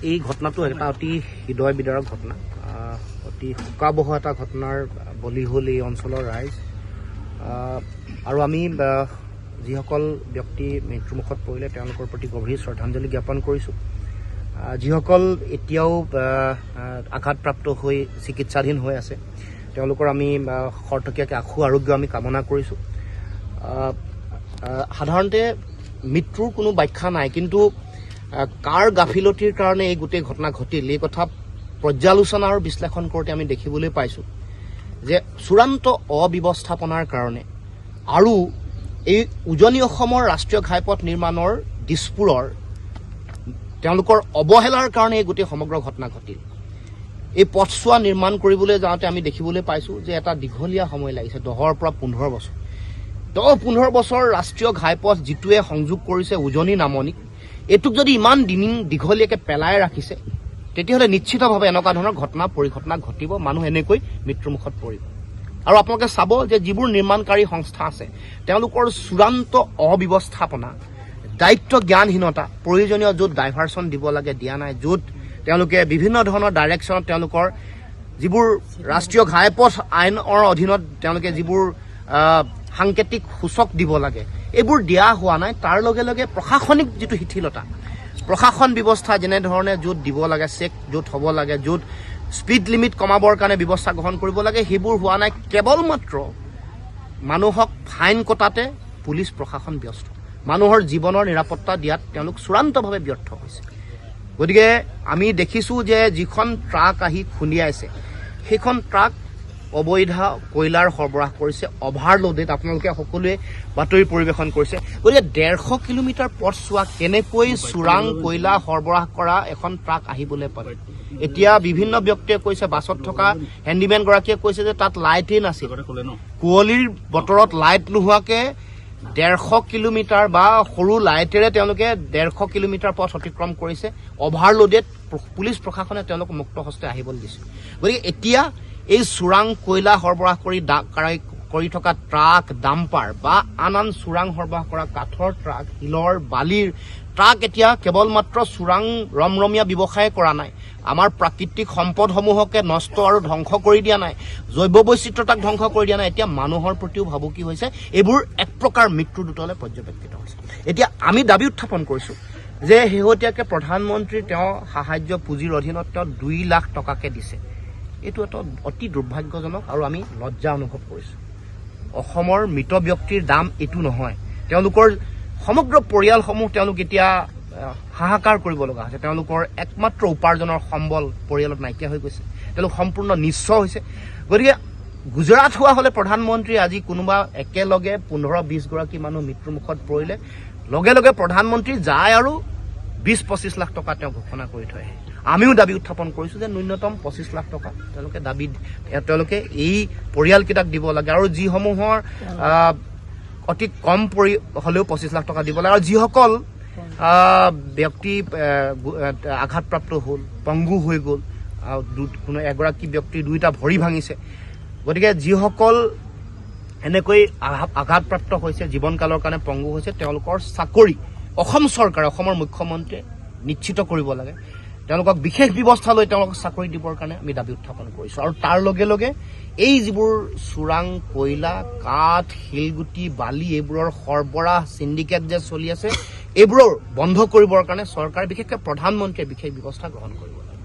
এই ঘটনাটো এটা অতি হৃদয় বিদাৰক ঘটনা, অতি শোকাবহ এটা ঘটনাৰ বলি হ'ল এই অঞ্চলৰ ৰাইজ। আৰু আমি যিসকল ব্যক্তি মৃত্যুমুখত পৰিলে তেওঁলোকৰ প্ৰতি গভীৰ শ্ৰদ্ধাঞ্জলি জ্ঞাপন কৰিছোঁ। যিসকল এতিয়াও আঘাতপ্ৰাপ্ত হৈ চিকিৎসাধীন হৈ আছে তেওঁলোকৰ আমি খৰতকীয়াকৈ আশু আৰোগ্য আমি কামনা কৰিছোঁ। সাধাৰণতে মৃত্যুৰ কোনো ব্যাখ্যা নাই, কিন্তু কাৰ গাফিলতিৰ কাৰণে এই গোটেই ঘটনা ঘটিল এই কথা পৰ্যালোচনা আৰু বিশ্লেষণ কৰোঁতে আমি দেখিবলৈ পাইছোঁ যে চূড়ান্ত অব্যৱস্থাপনাৰ কাৰণে আৰু এই উজনি অসমৰ ৰাষ্ট্ৰীয় ঘাইপথ নিৰ্মাণৰ দিছপুৰৰ তেওঁলোকৰ অৱহেলাৰ কাৰণে এই গোটেই সমগ্ৰ ঘটনা ঘটিল। এই পথছোৱা নিৰ্মাণ কৰিবলৈ যাওঁতে আমি দেখিবলৈ পাইছোঁ যে এটা দীঘলীয়া সময় লাগিছে, 10ৰ পৰা 15 বছৰ। 10-15 বছৰ ৰাষ্ট্ৰীয় ঘাইপথ যিটোৱে সংযোগ কৰিছে উজনি নামনিক, এইটোক যদি ইমান দীঘলীয়াকৈ পেলাই ৰাখিছে তেতিয়াহ'লে নিশ্চিতভাৱে এনেকুৱা ধৰণৰ পৰিঘটনা ঘটিব, মানুহ এনেকৈ মৃত্যুমুখত পৰিব। আৰু আপোনালোকে চাব যে যিবোৰ নিৰ্মাণকাৰী সংস্থা আছে তেওঁলোকৰ চূড়ান্ত অব্যৱস্থাপনা, দায়িত্ব জ্ঞানহীনতা, প্ৰয়োজনীয় য'ত ডাইভাৰশ্যন দিব লাগে দিয়া নাই, য'ত তেওঁলোকে বিভিন্ন ধৰণৰ ডাইৰেকশ্যনত তেওঁলোকৰ যিবোৰ ৰাষ্ট্ৰীয় ঘাইপথ আইনৰ অধীনত তেওঁলোকে যিবোৰ সাংকেতিক সূচক দিব লাগে এইবোৰ দিয়া হোৱা নাই। তাৰ লগে লগে প্ৰশাসনিক যিটো শিথিলতা, প্ৰশাসন ব্যৱস্থা যেনেধৰণে য'ত দিব লাগে চেক য'ত হ'ব লাগে, য'ত স্পীড লিমিট কমাবৰ কাৰণে ব্যৱস্থা গ্ৰহণ কৰিব লাগে সেইবোৰ হোৱা নাই। কেৱল মাত্ৰ মানুহক ফাইন কটাতে পুলিচ প্ৰশাসন ব্যস্ত, মানুহৰ জীৱনৰ নিৰাপত্তা দিয়াত তেওঁলোক চূড়ান্তভাৱে ব্যৰ্থ হৈছে। গতিকে আমি দেখিছোঁ যে যিখন ট্ৰাক আহি খুন্দিয়াইছে সেইখন ট্ৰাক অবৈধ কয়লাৰ সৰবৰাহ কৰিছে, অভাৰলোডেড। আপোনালোকে সকলোৱে বাতৰি পৰিৱেশন কৰিছে। গতিকে 150 কিলোমিটাৰ পথ চোৱা কেনেকৈ চোৰাং কয়লা সৰবৰাহ কৰা এখন ট্ৰাক আহিবলৈ পাৰে। এতিয়া বিভিন্ন ব্যক্তিয়ে কৈছে, বাছত থকা হেণ্ডিমেনগৰাকীয়ে কৈছে যে তাত লাইটেই নাছিল, কুঁৱলীৰ বতৰত লাইট নোহোৱাকৈ 150 কিলোমিটাৰ বা সৰু লাইটেৰে তেওঁলোকে 150 কিলোমিটাৰ পথ অতিক্ৰম কৰিছে, অভাৰলোডেড। পুলিচ প্ৰশাসনে তেওঁলোকক মুক্ত হস্তে আহিবলৈ দিছে। গতিকে এতিয়া এই চোৰাং কয়লা সৰবৰাহ কৰি থকা ট্ৰাক, ডাম্পাৰ বা আন চোৰাং সৰবৰাহ কৰা কাঠৰ ট্ৰাক, শিলৰ বালিৰ ট্ৰাক এতিয়া কেৱল মাত্ৰ চোৰাং ৰমৰমীয়া ব্যৱসায় কৰা নাই, আমাৰ প্ৰাকৃতিক সম্পদসমূহকে নষ্ট আৰু ধ্বংস কৰি দিয়া নাই, জৈৱ বৈচিত্ৰতাক ধ্বংস কৰি দিয়া নাই, এতিয়া মানুহৰ প্ৰতিও ভাবুকি হৈছে। এইবোৰ এক প্ৰকাৰ মৃত্যুদূতলৈ পৰ্যবেক্ষিত হৈছে। এতিয়া আমি দাবী উত্থাপন কৰিছোঁ যে শেহতীয়াকৈ প্ৰধানমন্ত্ৰীৰ তেওঁ সাহায্য পুঁজিৰ অধীনত তেওঁ 2 লাখ টকাকৈ দিছে। এইটো এটা অতি দুৰ্ভাগ্যজনক আৰু আমি লজ্জা অনুভৱ কৰিছোঁ। অসমৰ মৃত ব্যক্তিৰ দাম এইটো নহয়, তেওঁলোকৰ সমগ্ৰ পৰিয়ালসমূহ তেওঁলোক এতিয়া হাহাকাৰ কৰিব লগা হৈছে। তেওঁলোকৰ একমাত্ৰ উপাৰ্জনৰ সম্বল পৰিয়ালত নাইকিয়া হৈ গৈছে, তেওঁলোক সম্পূৰ্ণ নিঃস্ব হৈছে। গতিকে গুজৰাট হোৱা হ'লে প্ৰধানমন্ত্ৰী আজি কোনোবা একেলগে 15-20 গৰাকী মানুহ মৃত্যুমুখত পৰিলে লগে লগে প্ৰধানমন্ত্ৰী যায় আৰু 20-25 লাখ টকা তেওঁ ঘোষণা কৰি থৈ আহে। আমিও দাবী উত্থাপন কৰিছোঁ যে ন্যূনতম 25 লাখ টকা তেওঁলোকে এই পৰিয়ালকেইটাক দিব লাগে, আৰু যিসমূহৰ অতি কম হ'লেও 25 লাখ টকা দিব লাগে। আৰু যিসকল ব্যক্তি আঘাতপ্ৰাপ্ত হ'ল, পংগু হৈ গ'ল, কোনো এগৰাকী ব্যক্তিৰ 2টা ভৰি ভাঙিছে, গতিকে যিসকল এনেকৈ আঘাতপ্ৰাপ্ত হৈছে, জীৱনকালৰ কাৰণে পংগু হৈছে, তেওঁলোকৰ চাকৰি অসম চৰকাৰে, অসমৰ মুখ্যমন্ত্ৰীয়ে নিশ্চিত কৰিব লাগে। তেওঁলোকক বিশেষ ব্যৱস্থা লৈ তেওঁলোকক চাকৰি দিবৰ কাৰণে আমি দাবী উত্থাপন কৰিছোঁ। আৰু তাৰ লগে লগে এই যিবোৰ চোৰাং কয়লা, কাঠ, শিলগুটি, বালি এইবোৰৰ সৰবৰাহ চিণ্ডিকেট যে চলি আছে এইবোৰৰ বন্ধ কৰিবৰ কাৰণে চৰকাৰে, বিশেষকৈ প্ৰধানমন্ত্ৰীয়ে বিশেষ ব্যৱস্থা গ্ৰহণ কৰিব লাগে।